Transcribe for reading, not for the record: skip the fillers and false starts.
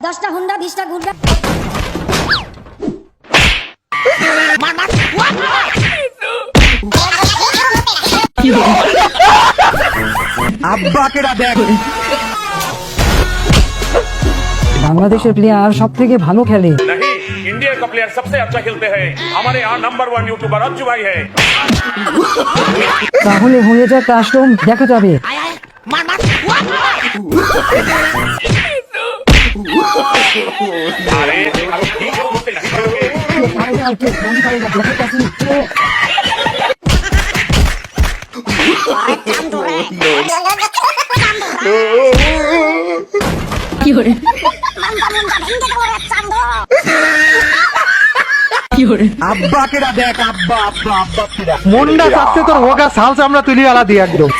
10টা হুন্ডা 20টা গুন্ডা আব্বাকে দেখ। বাংলাদেশের প্লেয়ার সব থেকে ভালো খেলে। नहीं, इंडिया का प्लेयर सबसे अच्छा खेलते हैं। हमारे यहाँ नंबर 1 यूट्यूबर अज्जू भाई है। তাহলে হয়ে যাক কাস্টম, দেখা যাবে। अरे ठीक है, बोलते नहीं। আব্বাকে দেখ, আব্বাকে দেখ। মুন্ডা চাচ্ছে তোর হোগা সাল চামড়া তুলি আলা দিয়ে একদম।